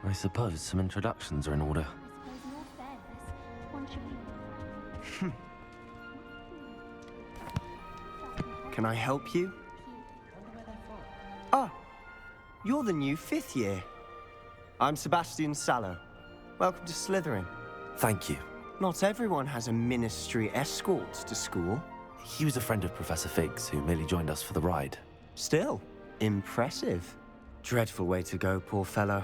I suppose some introductions are in order. Can I help you? Ah, you're the new 5th year. I'm Sebastian Sallow. Welcome to Slytherin. Thank you. Not everyone has a ministry escort to school. He was a friend of Professor Fig's who merely joined us for the ride. Still, impressive. Dreadful way to go, poor fellow.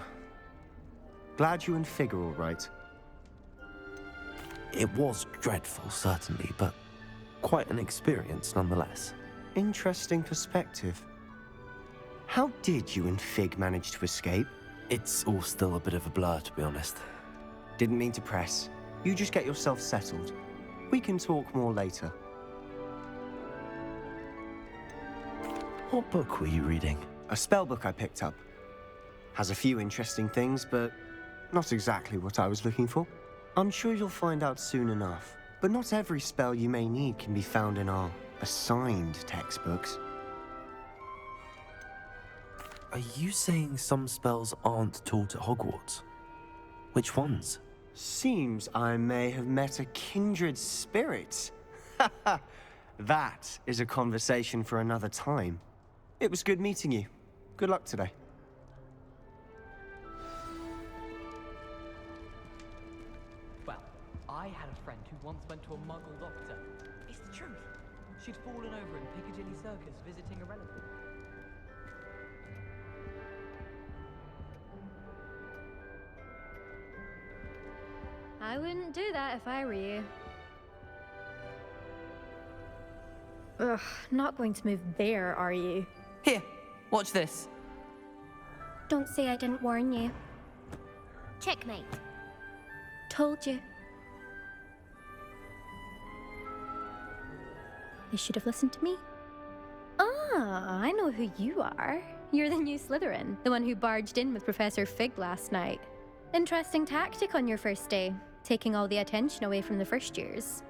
Glad you and Fig are all right. It was dreadful, certainly, but quite an experience nonetheless. Interesting perspective. How did you and Fig manage to escape? It's all still a bit of a blur, to be honest. Didn't mean to press. You just get yourself settled. We can talk more later. What book were you reading? A spell book I picked up. Has a few interesting things, but not exactly what I was looking for. I'm sure you'll find out soon enough. But not every spell you may need can be found in our assigned textbooks. Are you saying some spells aren't taught at Hogwarts? Which ones? Seems I may have met a kindred spirit. That is a conversation for another time. It was good meeting you. Good luck today. Well, I had a friend who once went to a muggle doctor. It's the truth. She'd fallen over in Piccadilly Circus visiting a relative. I wouldn't do that if I were you. Ugh, not going to move there, are you? Here, watch this. Don't say I didn't warn you. Checkmate. Told you. You should have listened to me. Ah, I know who you are. You're the new Slytherin, the one who barged in with Professor Fig last night. Interesting tactic on your first day, taking all the attention away from the first years.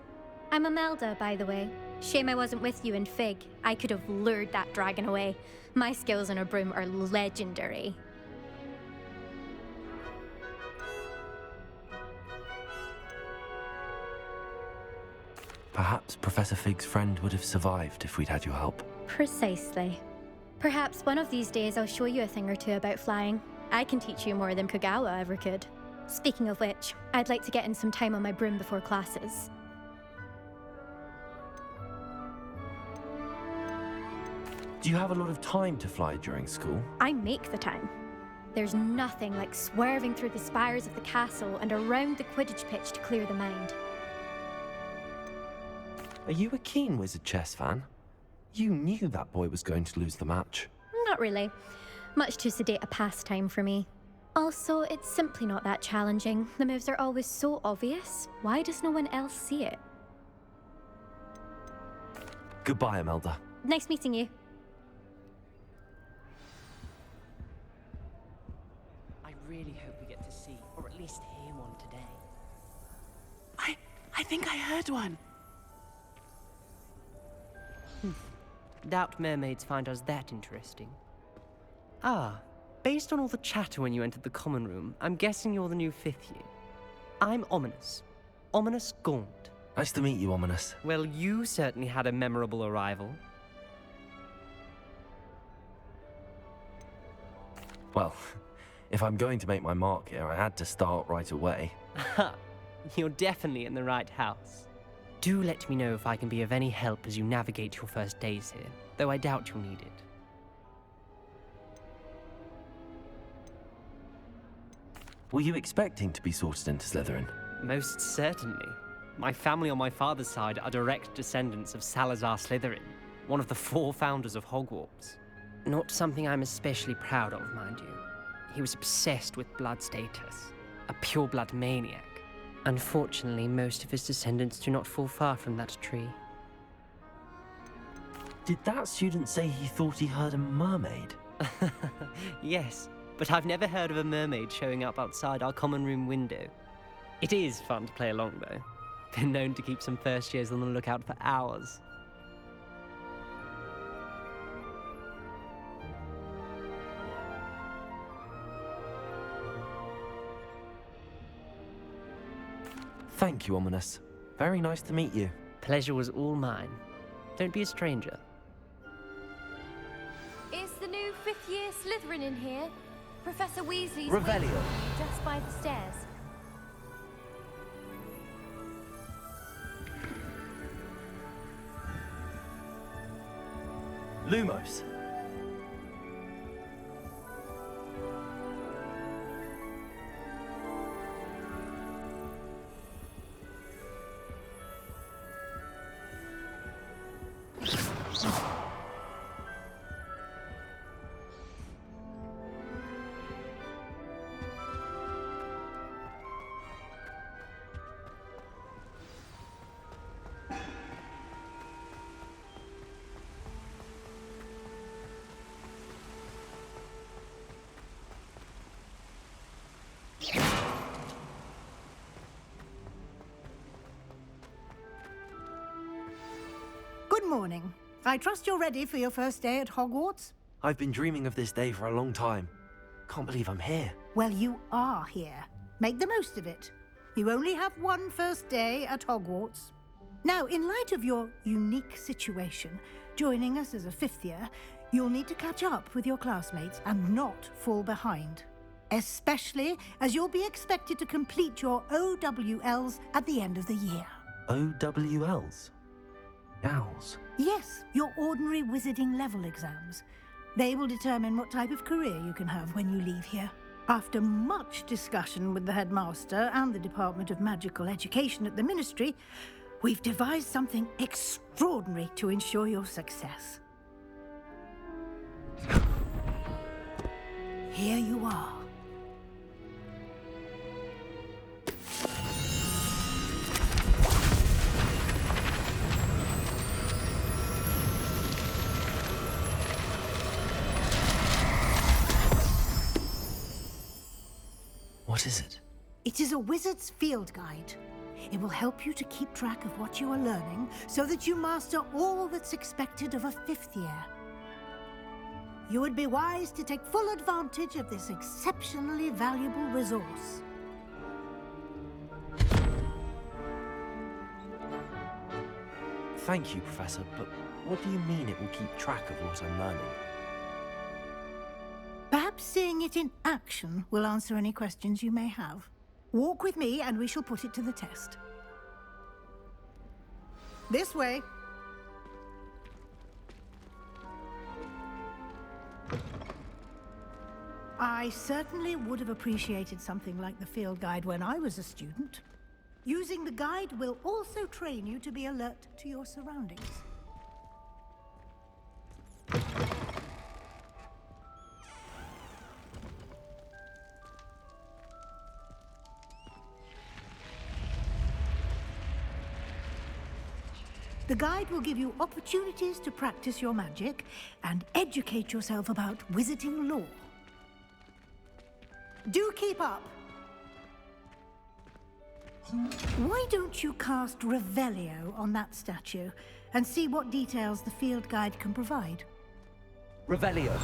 I'm Imelda, by the way. Shame I wasn't with you in Fig. I could have lured that dragon away. My skills on a broom are legendary. Perhaps Professor Fig's friend would have survived if we'd had your help. Precisely. Perhaps one of these days I'll show you a thing or two about flying. I can teach you more than Kogawa ever could. Speaking of which, I'd like to get in some time on my broom before classes. Do you have a lot of time to fly during school? I make the time. There's nothing like swerving through the spires of the castle and around the Quidditch pitch to clear the mind. Are you a keen Wizard chess fan? You knew that boy was going to lose the match. Not really. Much too sedate a pastime for me. Also, it's simply not that challenging. The moves are always so obvious. Why does no one else see it? Goodbye, Imelda. Nice meeting you. I really hope we get to see, or at least hear one today. I think I heard one. Doubt mermaids find us that interesting. Ah, based on all the chatter when you entered the common room, I'm guessing you're the new 5th year. I'm Ominous. Ominous Gaunt. Nice to meet you, Ominous. Well, you certainly had a memorable arrival. Well, if I'm going to make my mark here, I had to start right away. Ha! You're definitely in the right house. Do let me know if I can be of any help as you navigate your first days here, though I doubt you'll need it. Were you expecting to be sorted into Slytherin? Most certainly. My family on my father's side are direct descendants of Salazar Slytherin, one of the 4 founders of Hogwarts. Not something I'm especially proud of, mind you. He was obsessed with blood status, a pure-blood maniac. Unfortunately, most of his descendants do not fall far from that tree. Did that student say he thought he heard a mermaid? Yes, but I've never heard of a mermaid showing up outside our common room window. It is fun to play along, though. Been known to keep some first years on the lookout for hours. Thank you, Ominous. Very nice to meet you. Pleasure was all mine. Don't be a stranger. Is the new fifth-year Slytherin in here? Professor Weasley's Revelio. waiting just by the stairs. Lumos. Good morning. I trust you're ready for your first day at Hogwarts? I've been dreaming of this day for a long time. Can't believe I'm here. Well, you are here. Make the most of it. You only have one first day at Hogwarts. Now, in light of your unique situation, joining us as a fifth year, you'll need to catch up with your classmates and not fall behind. Especially as you'll be expected to complete your OWLs at the end of the year. OWLs? Owls. Yes, your ordinary wizarding level exams. They will determine what type of career you can have when you leave here. After much discussion with the headmaster and the Department of Magical Education at the Ministry, we've devised something extraordinary to ensure your success. Here you are. What is it? It is a wizard's field guide. It will help you to keep track of what you are learning so that you master all that's expected of a fifth year. You would be wise to take full advantage of this exceptionally valuable resource. Thank you, Professor, but what do you mean it will keep track of what I'm learning? Perhaps seeing it in action will answer any questions you may have. Walk with me and we shall put it to the test. This way. I certainly would have appreciated something like the field guide when I was a student. Using the guide will also train you to be alert to your surroundings. The guide will give you opportunities to practice your magic and educate yourself about wizarding lore. Do keep up! Why don't you cast Revelio on that statue and see what details the field guide can provide? Revelio.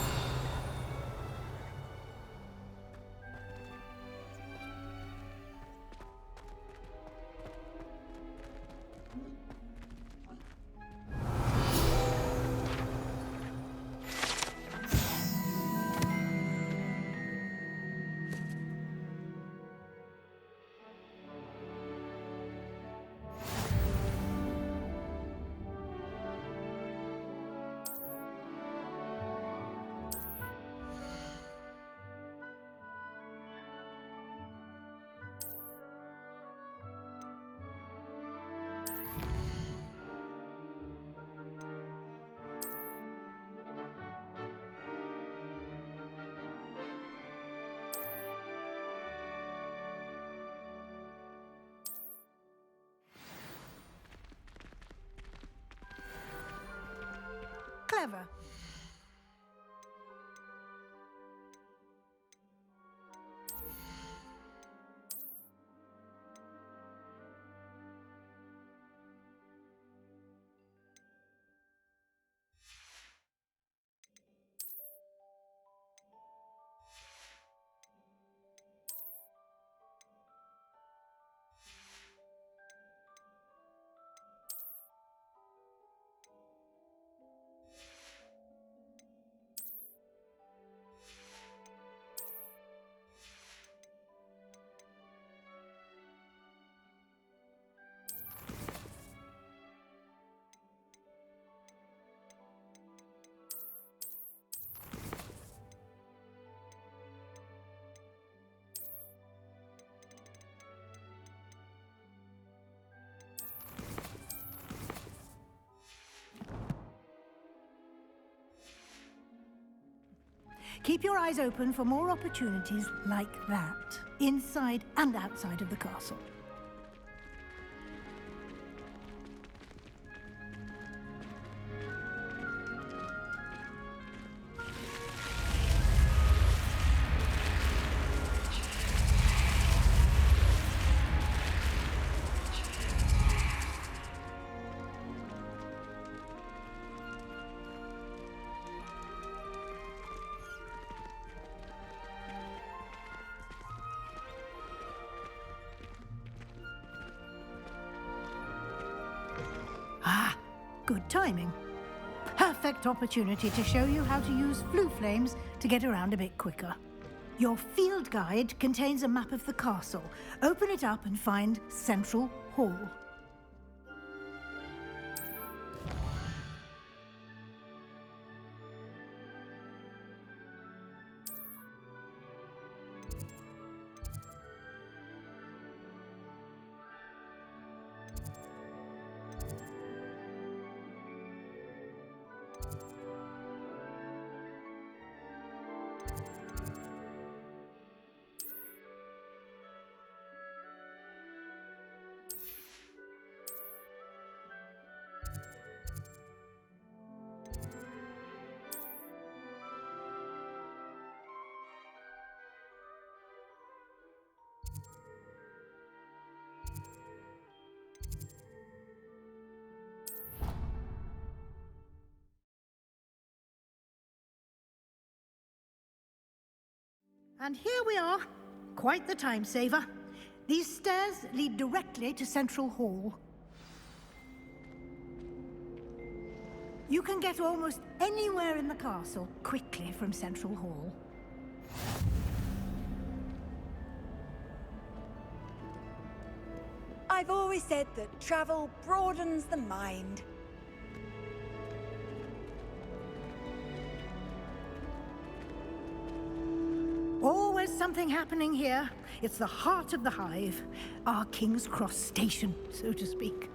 Clever. Keep your eyes open for more opportunities like that, inside and outside of the castle. Ah, good timing. Perfect opportunity to show you how to use flue flames to get around a bit quicker. Your field guide contains a map of the castle. Open it up and find Central Hall. And here we are. Quite the time saver. These stairs lead directly to Central Hall. You can get almost anywhere in the castle quickly from Central Hall. I've always said that travel broadens the mind. Always something happening here. It's the heart of the hive. Our King's Cross station, so to speak.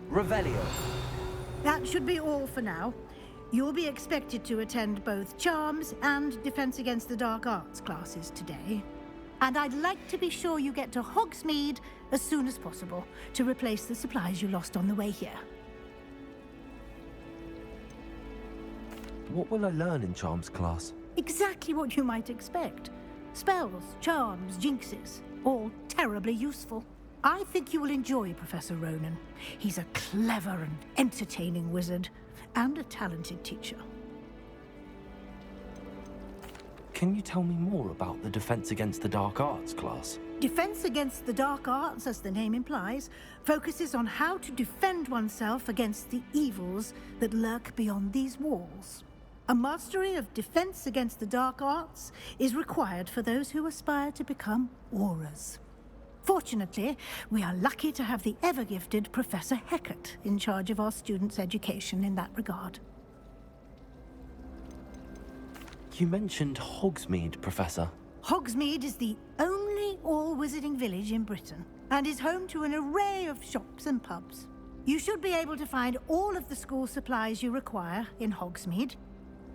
Revelio. That should be all for now. You'll be expected to attend both Charms and Defense Against the Dark Arts classes today. And I'd like to be sure you get to Hogsmeade as soon as possible to replace the supplies you lost on the way here. What will I learn in Charms class? Exactly what you might expect. Spells, charms, jinxes, all terribly useful. I think you will enjoy Professor Ronan. He's a clever and entertaining wizard, and a talented teacher. Can you tell me more about the Defense Against the Dark Arts class? Defense Against the Dark Arts, as the name implies, focuses on how to defend oneself against the evils that lurk beyond these walls. A mastery of Defense Against the Dark Arts is required for those who aspire to become Auras. Fortunately, we are lucky to have the ever-gifted Professor Hecat in charge of our students' education in that regard. You mentioned Hogsmeade, Professor. Hogsmeade is the only all-wizarding village in Britain, and is home to an array of shops and pubs. You should be able to find all of the school supplies you require in Hogsmeade.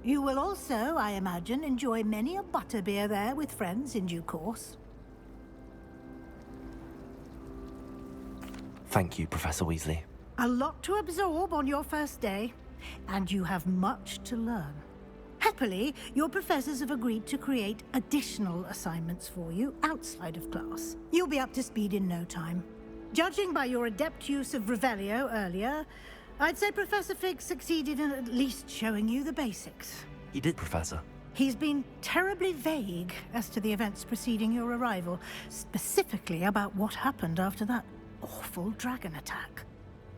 You will also, I imagine, enjoy many a butterbeer there with friends in due course. Thank you, Professor Weasley. A lot to absorb on your first day, and you have much to learn. Happily, your professors have agreed to create additional assignments for you outside of class. You'll be up to speed in no time. Judging by your adept use of Revelio earlier, I'd say Professor Fig succeeded in at least showing you the basics. He did, Professor. He's been terribly vague as to the events preceding your arrival, specifically about what happened after that awful dragon attack.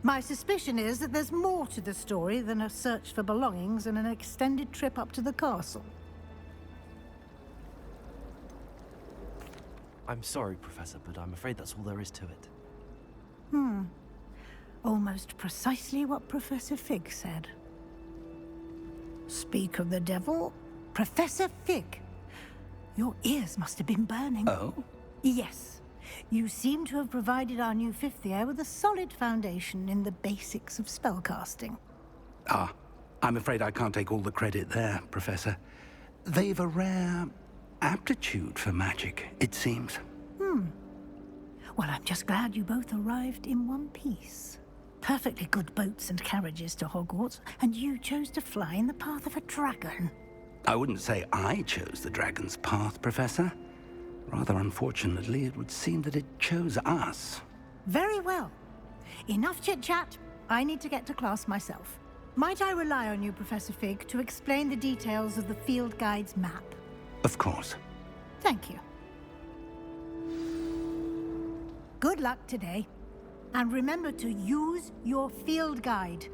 My suspicion is that there's more to the story than a search for belongings and an extended trip up to the castle. I'm sorry, Professor, but I'm afraid that's all there is to it. Almost precisely what Professor Fig said. Speak of the devil, Professor Fig. Your ears must have been burning. Oh? Yes. You seem to have provided our new fifth year with a solid foundation in the basics of spellcasting. Ah, I'm afraid I can't take all the credit there, Professor. They've a rare aptitude for magic, it seems. Well, I'm just glad you both arrived in one piece. Perfectly good boats and carriages to Hogwarts, and you chose to fly in the path of a dragon. I wouldn't say I chose the dragon's path, Professor. Rather unfortunately, it would seem that it chose us. Very well. Enough chit-chat. I need to get to class myself. Might I rely on you, Professor Fig, to explain the details of the field guide's map? Of course. Thank you. Good luck today. And remember to use your field guide.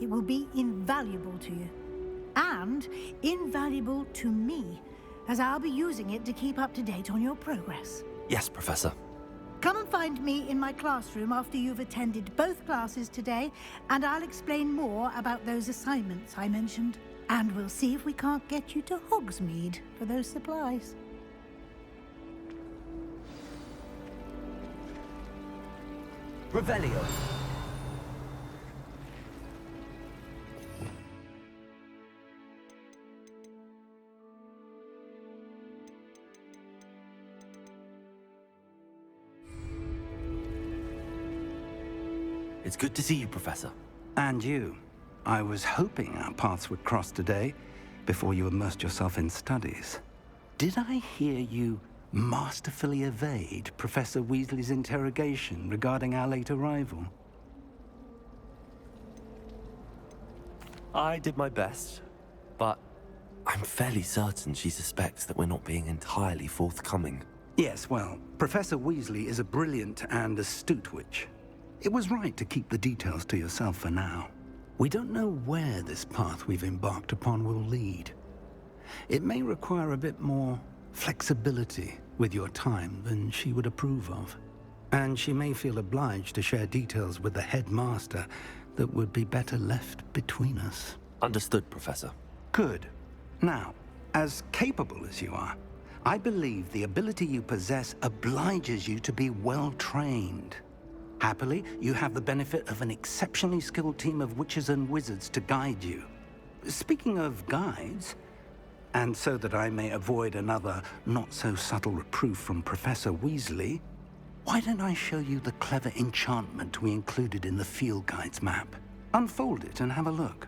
It will be invaluable to you. And invaluable to me, as I'll be using it to keep up to date on your progress. Yes, Professor. Come and find me in my classroom after you've attended both classes today, and I'll explain more about those assignments I mentioned. And we'll see if we can't get you to Hogsmeade for those supplies. Revelio. It's good to see you, Professor. And you. I was hoping our paths would cross today, before you immersed yourself in studies. Did I hear you masterfully evade Professor Weasley's interrogation regarding our late arrival? I did my best, but I'm fairly certain she suspects that we're not being entirely forthcoming. Yes, well, Professor Weasley is a brilliant and astute witch. It was right to keep the details to yourself for now. We don't know where this path we've embarked upon will lead. It may require a bit more flexibility with your time than she would approve of. And she may feel obliged to share details with the headmaster that would be better left between us. Understood, Professor. Good. Now, as capable as you are, I believe the ability you possess obliges you to be well trained. Happily, you have the benefit of an exceptionally skilled team of witches and wizards to guide you. Speaking of guides, and so that I may avoid another not-so-subtle reproof from Professor Weasley, why don't I show you the clever enchantment we included in the field guide's map? Unfold it and have a look.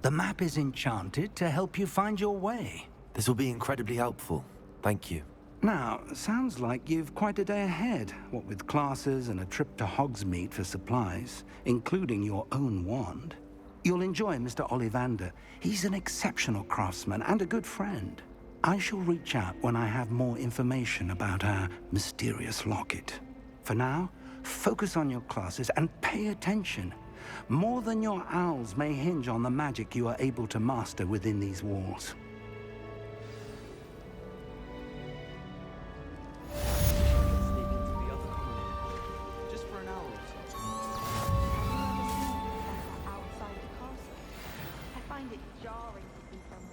The map is enchanted to help you find your way. This will be incredibly helpful. Thank you. Now, sounds like you've quite a day ahead, what with classes and a trip to Hogsmeade for supplies, including your own wand. You'll enjoy Mr. Ollivander. He's an exceptional craftsman and a good friend. I shall reach out when I have more information about our mysterious locket. For now, focus on your classes and pay attention. More than your owls may hinge on the magic you are able to master within these walls. Just for an hour or so. Outside the castle. I find it jarring to see someone.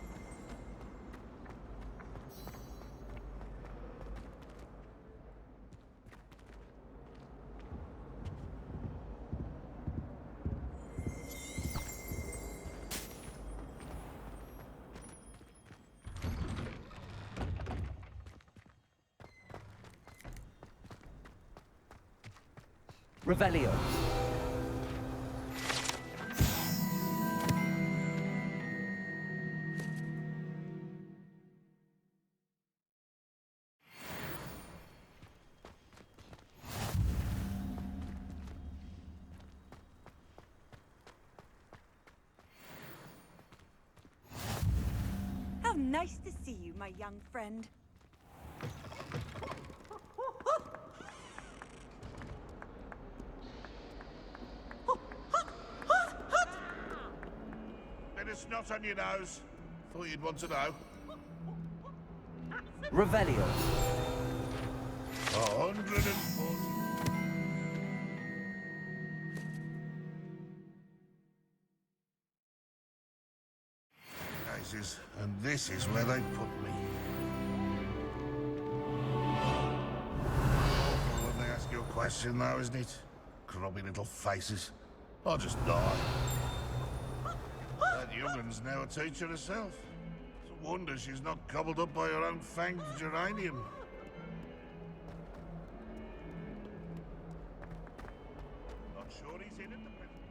Revelio. How nice to see you, my young friend. It is snot on your nose? Thought you'd want to know. Revelio. 140. And this is where they put me. Awful when they ask you a question, though, isn't it? Grubby little faces. I'll just die. That youngun's now a teacher herself. It's a wonder she's not gobbled up by her own fanged geranium. Not sure he's in at the present.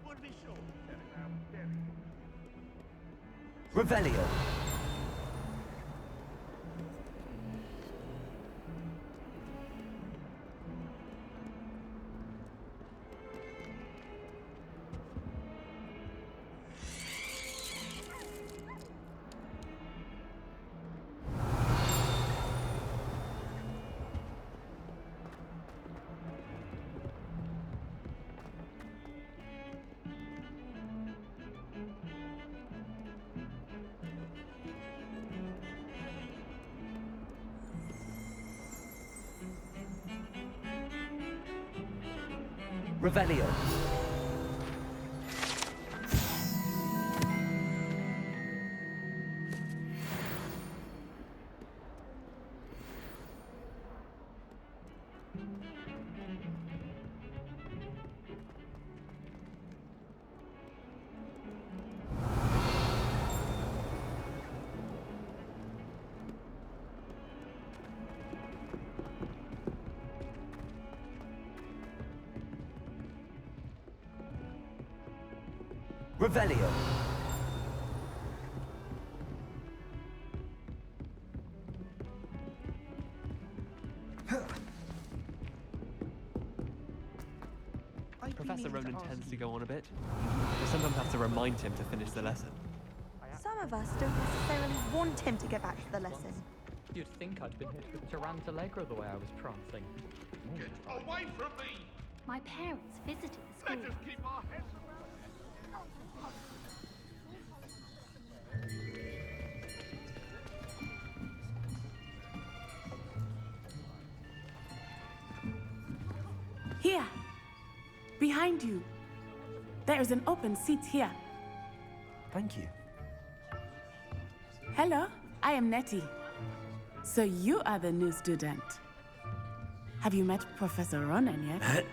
Would be sure to tell him how very. Revelio. Revelio. Revelio. Professor Ronan tends to go on a bit. I sometimes have to remind him to finish the lesson. Some of us don't necessarily want him to get back to the lesson. You'd think I'd been hit with Tarantallegra the way I was prancing. Get away from me! My parents visited the school. Let us keep our heads around. Here, behind you. There is an open seat here. Thank you. Hello, I am Nettie. So you are the new student. Have you met Professor Ronan yet?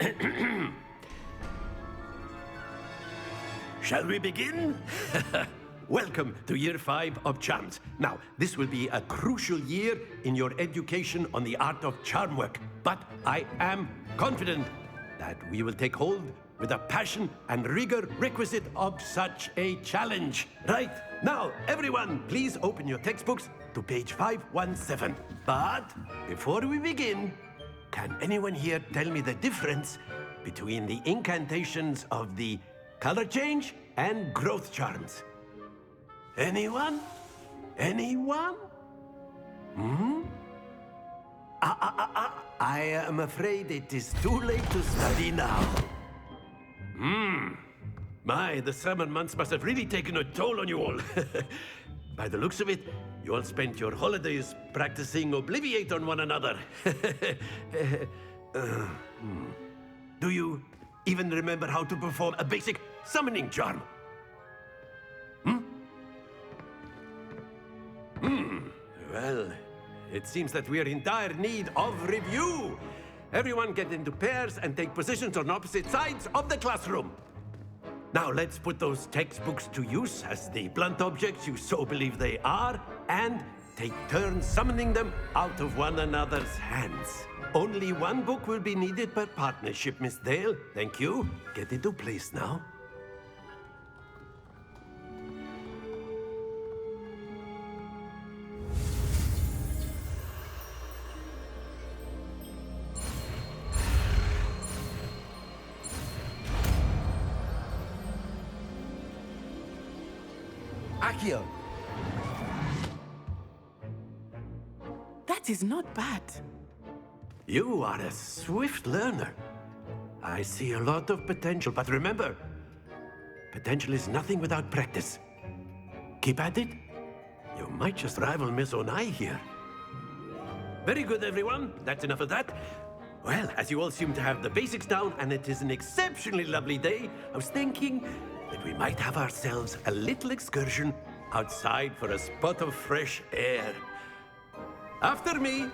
Shall we begin? Welcome to Year 5 of Charms. Now, this will be a crucial year in your education on the art of charm work, but I am confident that we will take hold with the passion and rigor requisite of such a challenge. Right, now, everyone, please open your textbooks to page 517. But before we begin, can anyone here tell me the difference between the incantations of the color change and growth charms? Anyone? Anyone? I am afraid it is too late to study now. My, the summer months must have really taken a toll on you all. By the looks of it, you all spent your holidays practicing Obliviate on one another. Do you even remember how to perform a basic summoning charm? Well, it seems that we are in dire need of review. Everyone get into pairs and take positions on opposite sides of the classroom. Now let's put those textbooks to use as the blunt objects you so believe they are, and take turns summoning them out of one another's hands. Only one book will be needed per partnership, Miss Dale. Thank you. Get into place now. Accio! That is not bad. You are a swift learner. I see a lot of potential, but remember, potential is nothing without practice. Keep at it. You might just rival Miss Onai here. Very good, everyone. That's enough of that. Well, as you all seem to have the basics down, and it is an exceptionally lovely day, I was thinking that we might have ourselves a little excursion outside for a spot of fresh air. After me.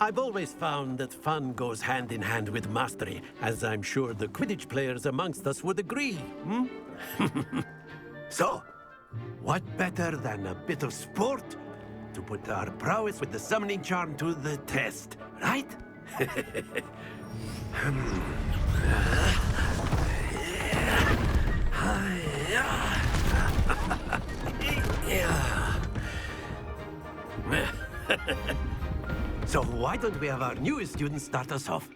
I've always found that fun goes hand in hand with mastery, as I'm sure the Quidditch players amongst us would agree. So, what better than a bit of sport to put our prowess with the summoning charm to the test, right? So why don't we have our newest student start us off?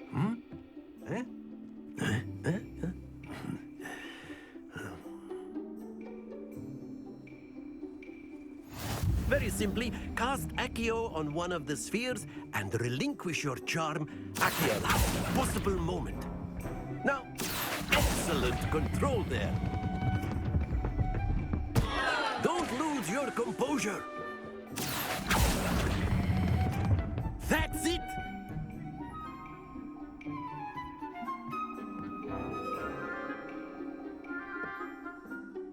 Very simply, cast Accio on one of the spheres and relinquish your charm at the last possible moment. Now, excellent control there. Don't lose your composure. That's it!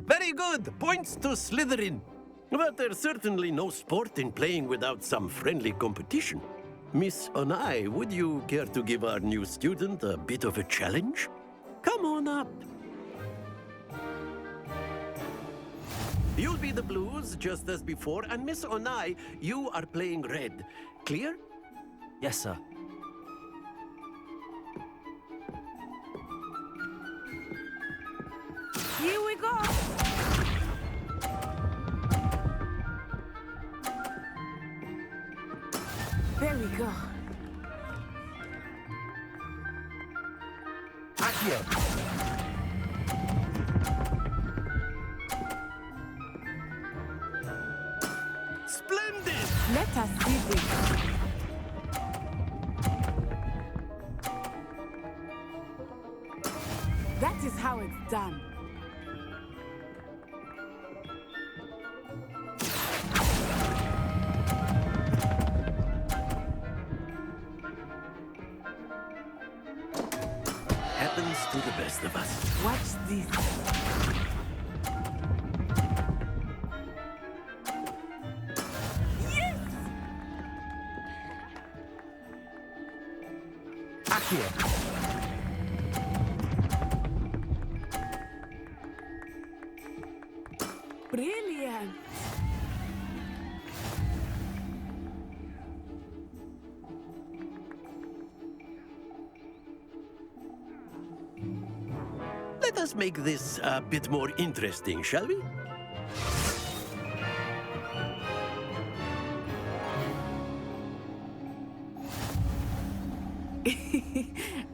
Very good! Points to Slytherin. But there's certainly no sport in playing without some friendly competition. Miss Onai, would you care to give our new student a bit of a challenge? Come on up. You'll be the blues, just as before, and Miss Onai, you are playing red. Clear? Yes, sir. Here we go! There we go. Accio. Splendid! Let us see this. That is how it's done. Happens to the best of us. Watch this. Yes! Accio. Brilliant! Let us make this a bit more interesting, shall we?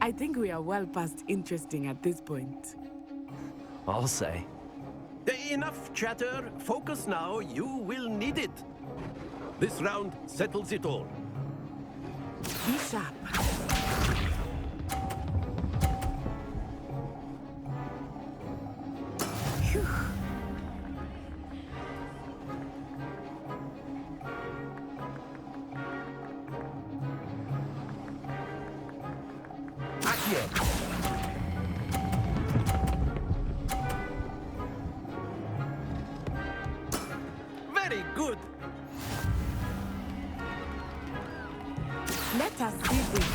I think we are well past interesting at this point. I'll say. Enough chatter. Focus now. You will need it. This round settles it all. Be sharp. Phew. Accio. Very good. Let us see this.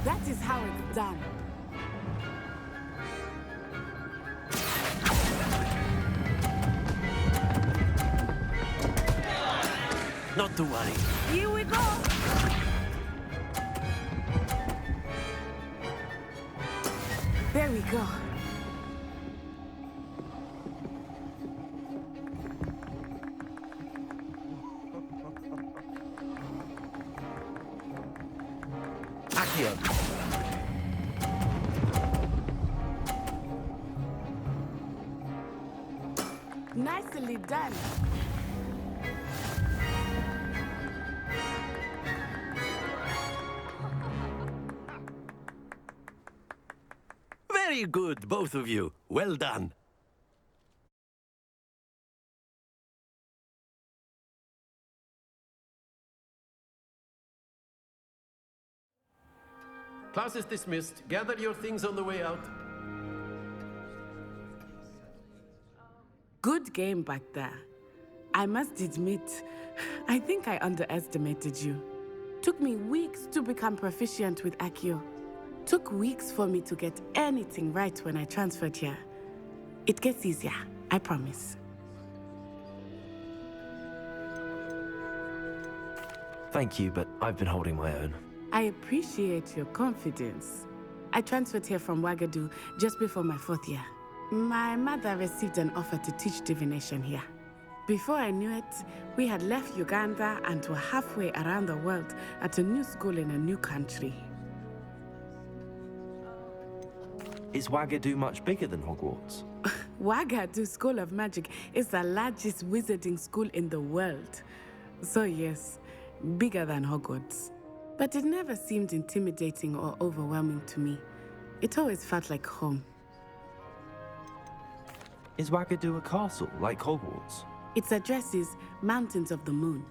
That is how it's done. Not to worry. Here we go. There we go. Accio. Nicely done. Very good, both of you. Well done. Class is dismissed. Gather your things on the way out. Good game back there. I must admit, I think I underestimated you. Took me weeks to become proficient with Accio. Took weeks for me to get anything right when I transferred here. It gets easier, I promise. Thank you, but I've been holding my own. I appreciate your confidence. I transferred here from Wagadu just before my 4th year. My mother received an offer to teach divination here. Before I knew it, we had left Uganda and were halfway around the world at a new school in a new country. Is Wagadu much bigger than Hogwarts? Wagadu School of Magic is the largest wizarding school in the world. So yes, bigger than Hogwarts. But it never seemed intimidating or overwhelming to me. It always felt like home. Is Wagadu a castle, like Hogwarts? Its address is Mountains of the Moon.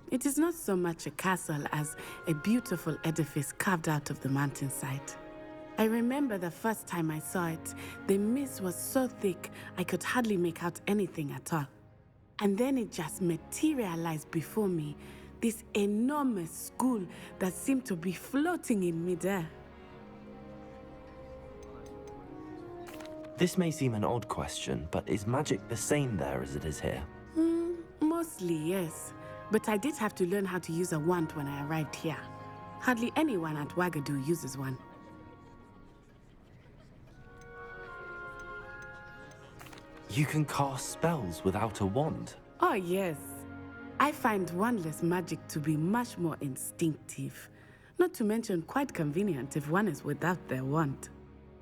It is not so much a castle as a beautiful edifice carved out of the mountainside. I remember the first time I saw it, the mist was so thick I could hardly make out anything at all. And then it just materialized before me, this enormous school that seemed to be floating in midair. This may seem an odd question, but is magic the same there as it is here? Mostly, yes. But I did have to learn how to use a wand when I arrived here. Hardly anyone at Wagadu uses one. You can cast spells without a wand? Oh, yes. I find wandless magic to be much more instinctive. Not to mention quite convenient if one is without their wand.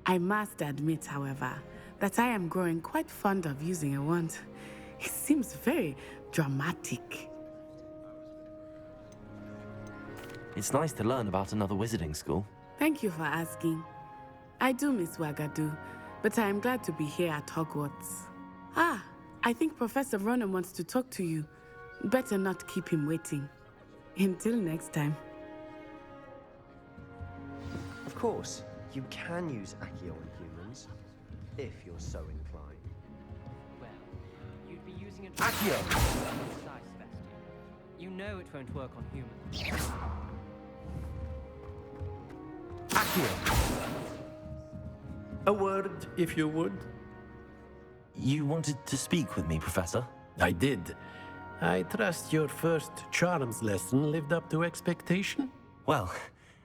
I must admit, however, that I am growing quite fond of using a wand. It seems very dramatic. It's nice to learn about another wizarding school. Thank you for asking. I do miss Wagadu, but I am glad to be here at Hogwarts. Ah, I think Professor Ronan wants to talk to you. Better not keep him waiting. Until next time. Of course, you can use Accio on humans, if you're so inclined. Well, you'd be using it Accio! You know it won't work on humans. Accio! A word, if you would. You wanted to speak with me, Professor? I did. I trust your first charms lesson lived up to expectation? Well,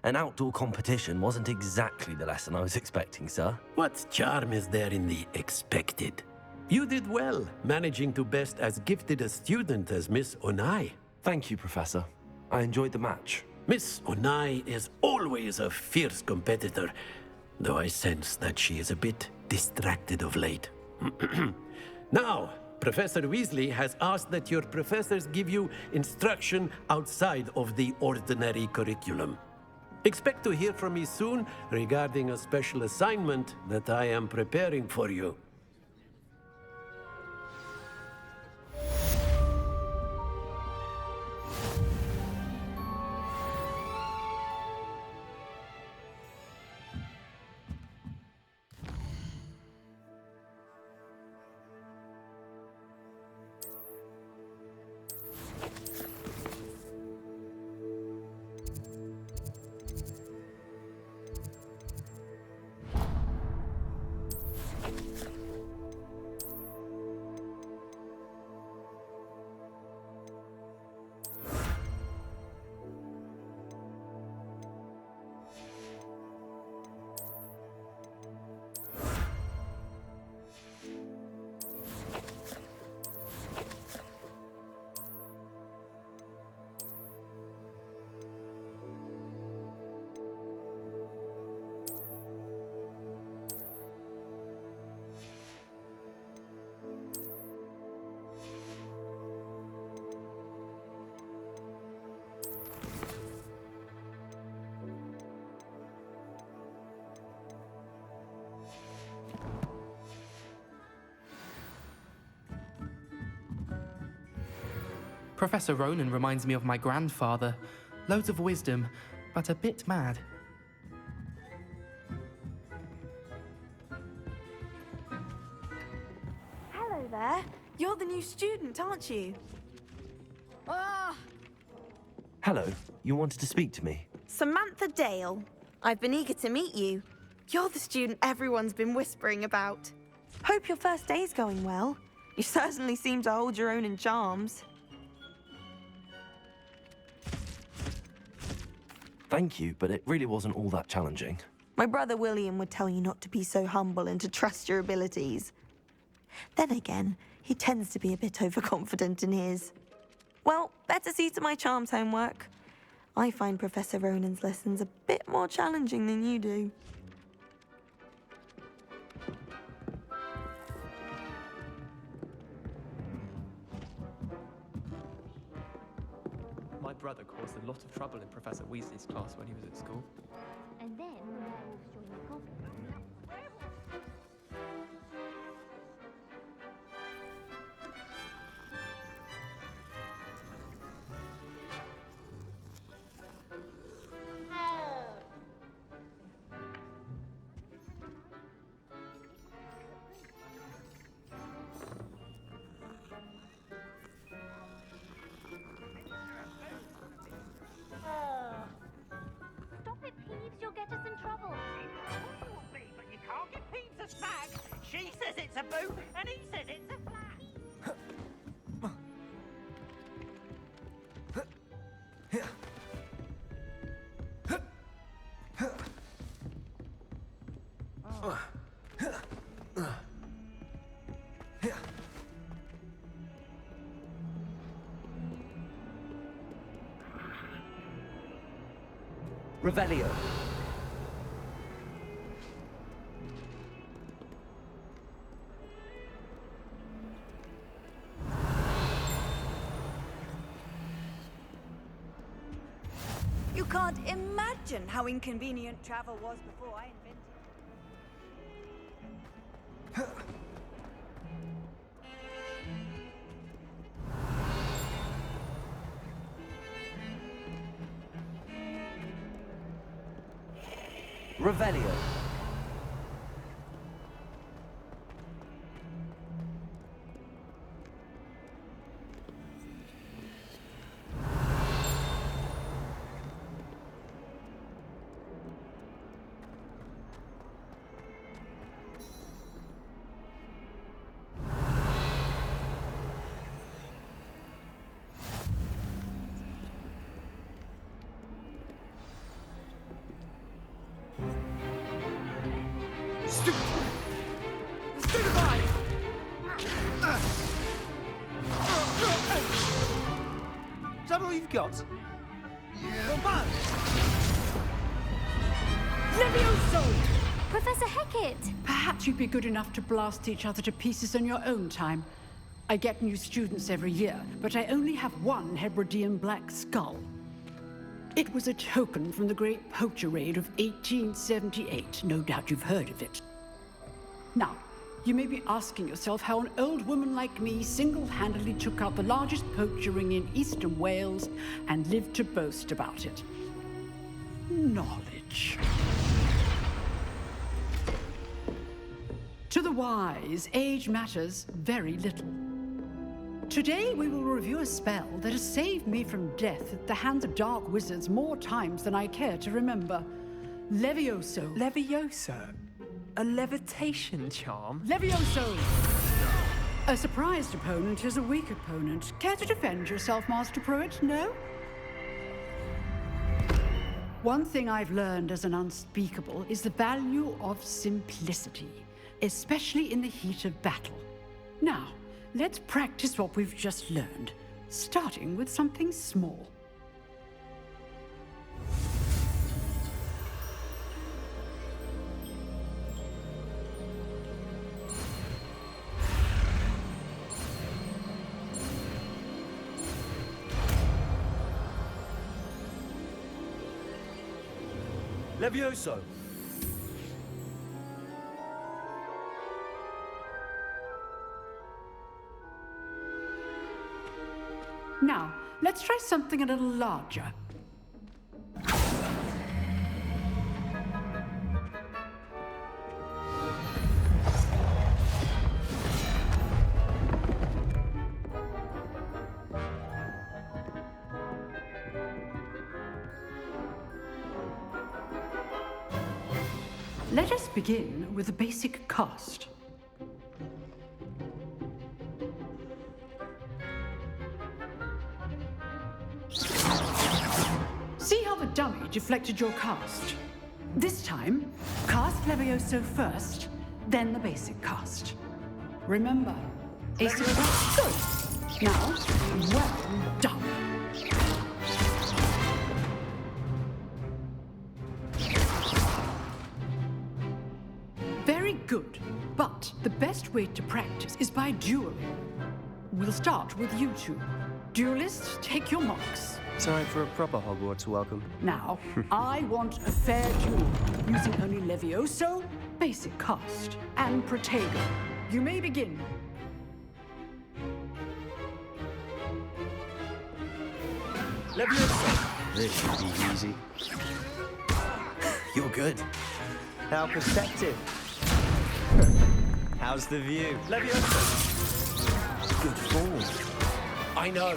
an outdoor competition wasn't exactly the lesson I was expecting, sir. What charm is there in the expected? You did well, managing to best as gifted a student as Miss Onai. Thank you, Professor. I enjoyed the match. Miss Onai is always a fierce competitor, though I sense that she is a bit distracted of late. Now, Professor Weasley has asked that your professors give you instruction outside of the ordinary curriculum. Expect to hear from me soon regarding a special assignment that I am preparing for you. Professor Ronan reminds me of my grandfather. Loads of wisdom, but a bit mad. Hello there. You're the new student, aren't you? Ah! Hello, you wanted to speak to me? Samantha Dale. I've been eager to meet you. You're the student everyone's been whispering about. Hope your first day's going well. You certainly seem to hold your own in charms. Thank you, but it really wasn't all that challenging. My brother William would tell you not to be so humble and to trust your abilities. Then again, he tends to be a bit overconfident in his. Well, better see to my charms homework. I find Professor Ronan's lessons a bit more challenging than you do. My brother caused a lot of trouble in Professor Weasley's class when he was at school. And then the werewolves joined the goblins. Stop it, Peeves. You'll get us in trouble. But you can't give Peeves a snack. She says it's a boot, and he says it's a flat. Revelio. You can't imagine how inconvenient travel was before I invented Revelio. Is that all you've got? Levioso! Professor Hecat! Perhaps you'd be good enough to blast each other to pieces on your own time. I get new students every year, but I only have one Hebridean black skull. It was a token from the Great Poacher Raid of 1878. No doubt you've heard of it. Now, you may be asking yourself how an old woman like me single-handedly took out the largest poacher ring in eastern Wales and lived to boast about it. Knowledge. To the wise, age matters very little. Today we will review a spell that has saved me from death at the hands of dark wizards more times than I care to remember. Levioso. Levioso? A levitation charm? Levioso! A surprised opponent is a weak opponent. Care to defend yourself, Master Pruitt? No? One thing I've learned as an unspeakable is the value of simplicity, especially in the heat of battle. Now, let's practice what we've just learned, starting with something small. Levioso. Now, Let's try something a little larger. Let us begin with the basic cast. See how the dummy deflected your cast? This time, cast Levioso first, then the basic cast. Remember, a success. Good. Now, well done. Very good, but the best way to practice is by dueling. We'll start with you two. Duelists, take your marks. Time for a proper Hogwarts welcome. Now, I want a fair duel, using only Levioso, basic cast, and Protego. You may begin. Levioso. This should be easy. You're good. How perceptive. How's the view? Leviosa. Good form. I know.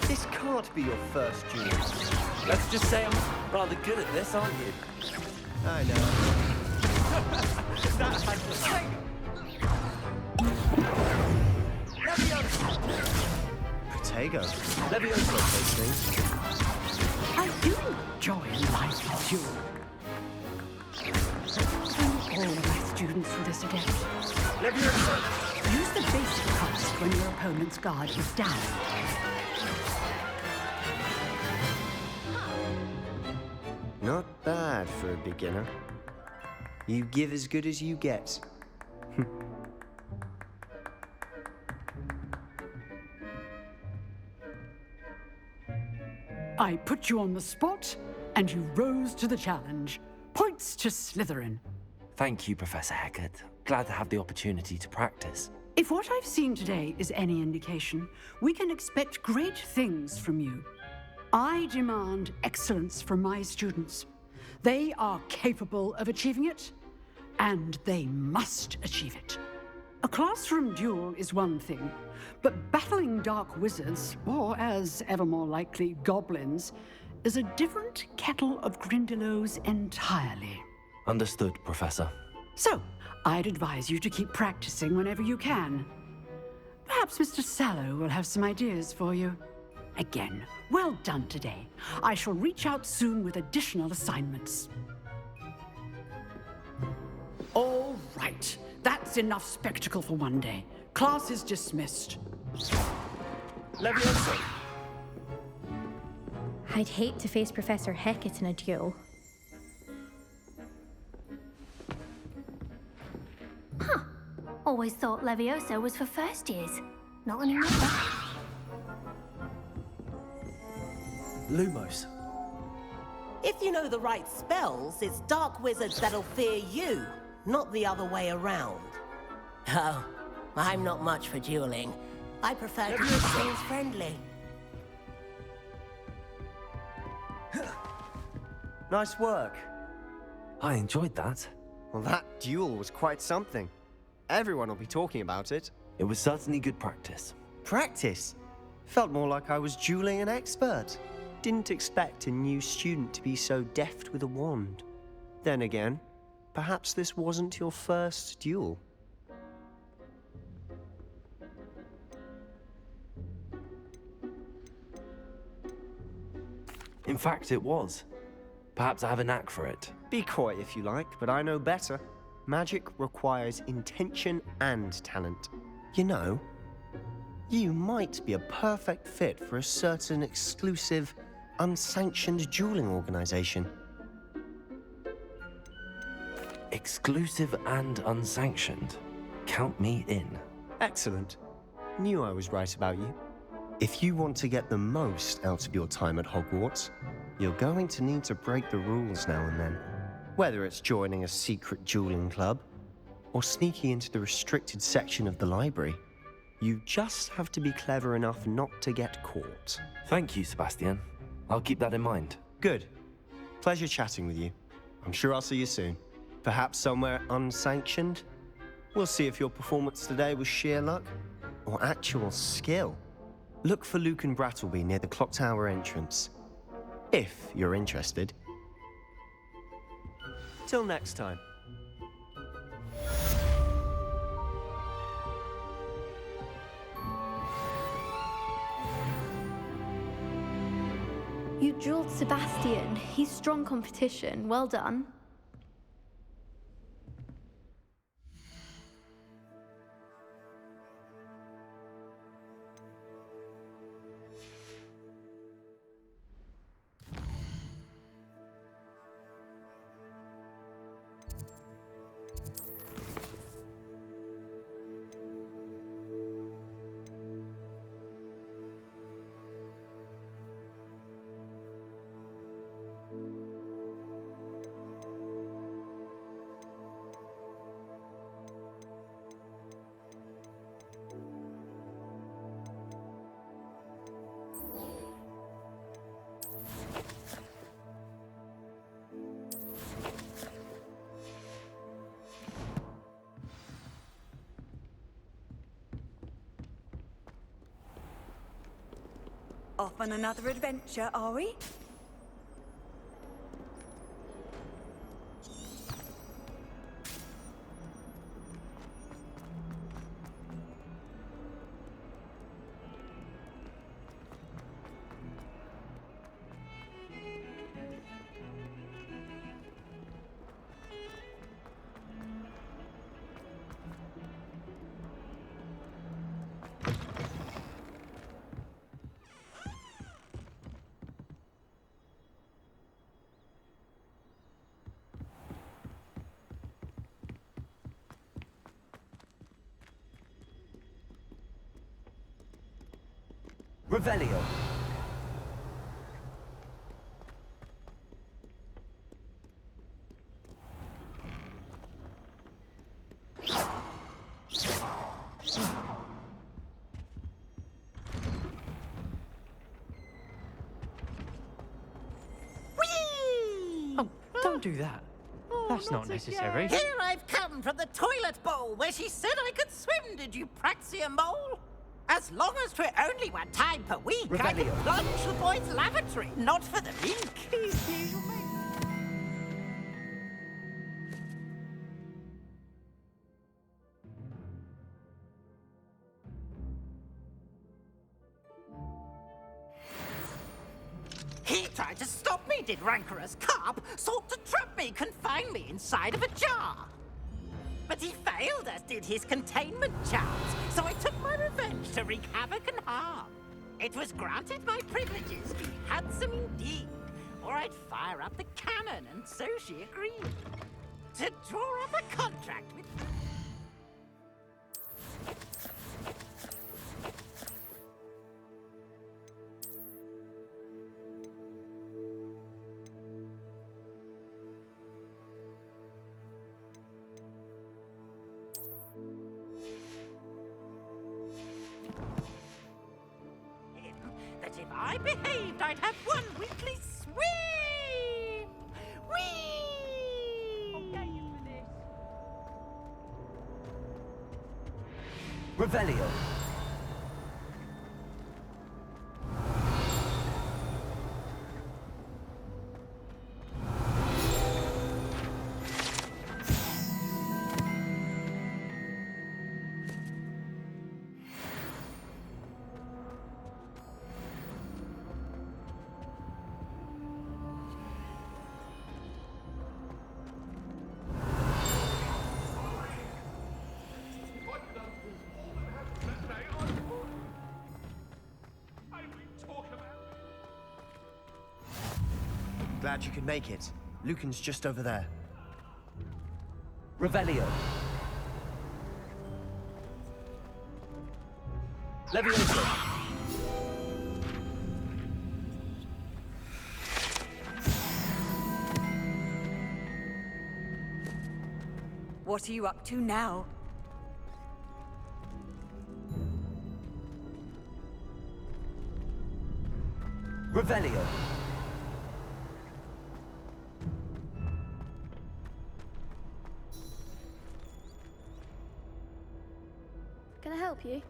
This can't be your first duel. Let's just say I'm rather good at this, aren't you? I know. That had to sing. Protego. Leviosa those things. I do enjoy a lively duel. All of my students for this adept. Leviosa. Use the basic cast when your opponent's guard is down. Not bad for a beginner. You give as good as you get. I put you on the spot, and you rose to the challenge. Points to Slytherin. Thank you, Professor Hecat. Glad to have the opportunity to practice. If what I've seen today is any indication, we can expect great things from you. I demand excellence from my students. They are capable of achieving it, and they must achieve it. A classroom duel is one thing, but battling dark wizards, or as ever more likely, goblins, is a different kettle of Grindylows entirely. Understood, Professor. So, I'd advise you to keep practicing whenever you can. Perhaps Mr. Sallow will have some ideas for you. Again, well done today. I shall reach out soon with additional assignments. All right. That's enough spectacle for one day. Class is dismissed. Leviosa. I'd hate to face Professor Hecat in a duel. Huh. Always thought Levioso was for first years. Not anymore. Lumos. If you know the right spells, it's dark wizards that'll fear you, not the other way around. Oh, I'm not much for dueling. I prefer to keep things friendly. Nice work. I enjoyed that. Well, that duel was quite something. Everyone will be talking about it. It was certainly good practice. Practice? Felt more like I was dueling an expert. Didn't expect a new student to be so deft with a wand. Then again, perhaps this wasn't your first duel. In fact, it was. Perhaps I have a knack for it. Be coy if you like, but I know better. Magic requires intention and talent. You know, you might be a perfect fit for a certain exclusive, unsanctioned dueling organization. Exclusive and unsanctioned. Count me in. Excellent. Knew I was right about you. If you want to get the most out of your time at Hogwarts, you're going to need to break the rules now and then. Whether it's joining a secret dueling club, or sneaking into the restricted section of the library. You just have to be clever enough not to get caught. Thank you, Sebastian. I'll keep that in mind. Good. Pleasure chatting with you. I'm sure I'll see you soon. Perhaps somewhere unsanctioned? We'll see if your performance today was sheer luck or actual skill. Look for Luke and Brattleby near the clock tower entrance. If you're interested. Till next time. You drilled Sebastian. He's strong competition. Well done. Off on another adventure, are we? Revelio. Oh, don't do that. That's not necessary. Here I've come from the toilet bowl where she said I could swim, did you praxia mole? As long as 'twere only one time per week, I could Revelio. plunge the boy's lavatory, not for the mink. He tried to stop me, did rancorous carp, sought to trap me, confine me inside of a jar. But he failed, as did his containment charms, so I took my revenge to wreak havoc and harm. It was granted my privileges be handsome indeed, or I'd fire up the cannon, and so she agreed. To draw up a contract with... that if I behaved, I'd have one weekly swim! Whee! Okay, you for this. Revelio. Glad you could make it. Lucan's just over there. Revelio. Levioso. What are you up to now? Revelio. Can I help you?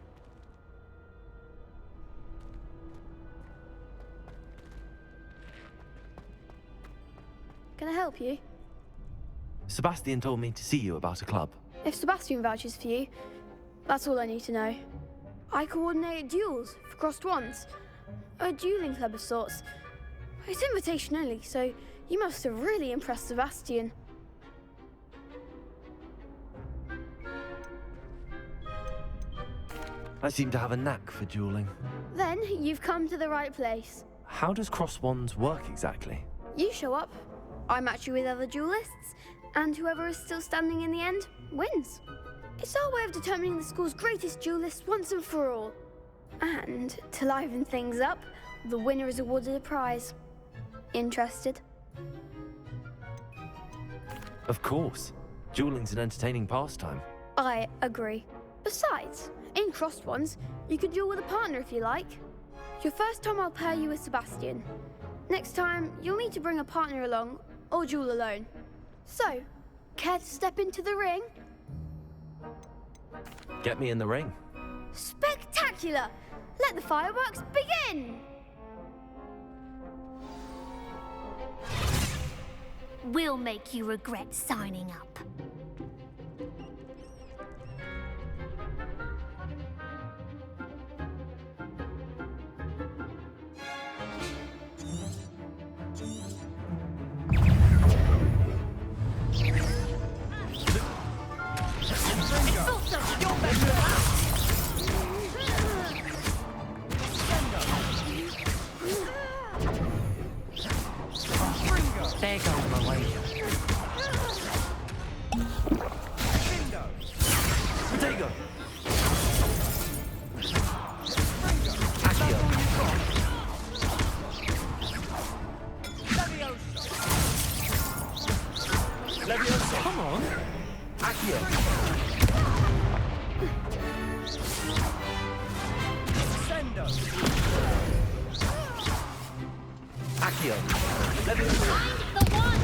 Can I help you? Sebastian told me to see you about a club. If Sebastian vouches for you, that's all I need to know. I coordinate duels for crossed wands. A dueling club of sorts. It's invitation only, so you must have really impressed Sebastian. I seem to have a knack for dueling. Then you've come to the right place. How does cross wands work exactly? You show up, I match you with other duelists, and whoever is still standing in the end wins. It's our way of determining the school's greatest duelist once and for all. And to liven things up, the winner is awarded a prize. Interested? Of course. Dueling's an entertaining pastime. I agree. Besides, in crossed ones, you can duel with a partner if you like. Your first time I'll pair you with Sebastian. Next time, you'll need to bring a partner along, or duel alone. So, care to step into the ring? Get me in the ring. Spectacular! Let the fireworks begin! We'll make you regret signing up. There goes my wager. Prodigy. Levioso. Come on. Accio. Sendo. Accio. Levioso. The one!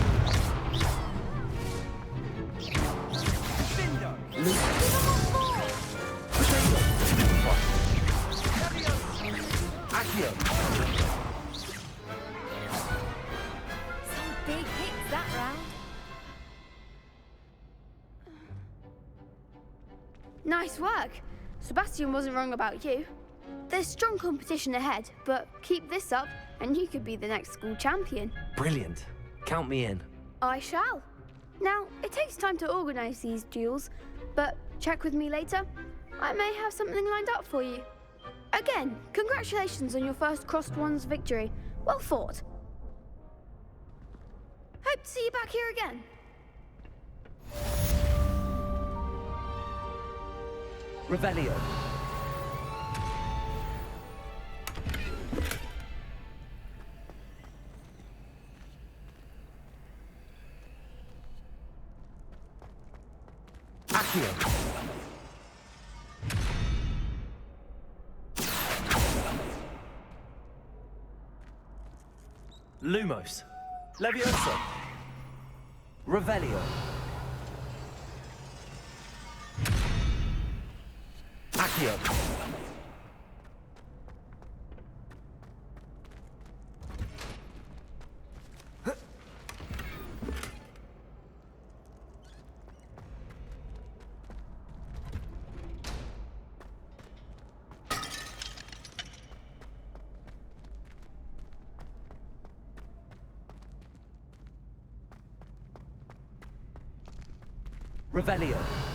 Findo. Accio. Some big hits that round. Nice work. Sebastian wasn't wrong about you. There's strong competition ahead, but keep this up and you could be the next school champion. Brilliant. Count me in. I shall. Now, it takes time to organise these duels, but check with me later. I may have something lined up for you. Again, congratulations on your first crossed wands victory. Well fought. Hope to see you back here again. Revelio. Accio. Lumos. Levioso. Revelio. Accio. Revelio.